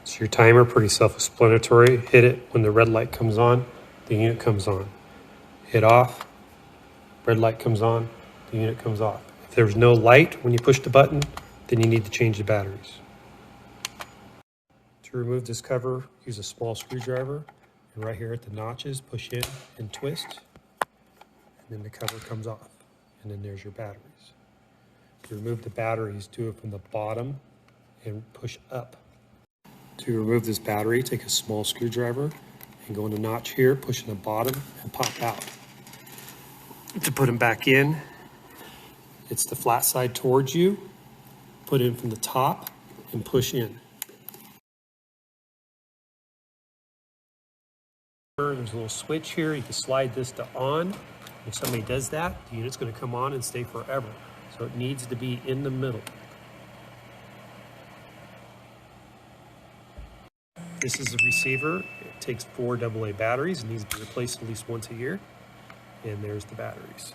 So your timer, pretty self-explanatory. Hit it when the red light comes on, the unit comes on. Hit off, red light comes on, the unit comes off. If there's no light when you push the button, then you need to change the batteries. To remove this cover, use a small screwdriver, and right here at the notches, push in and twist, and then the cover comes off, and then there's your batteries. To remove the batteries, do it from the bottom and push up. To remove this battery, take a small screwdriver and go in the notch here, push in the bottom and pop out. To put them back in, it's the flat side towards you, put in from the top and push in. There's a little switch here, you can slide this to on. If somebody does that, the unit's going to come on and stay forever. So it needs to be in the middle. This is a receiver. It takes 4 AA batteries. It needs to be replaced at least once a year. And there's the batteries.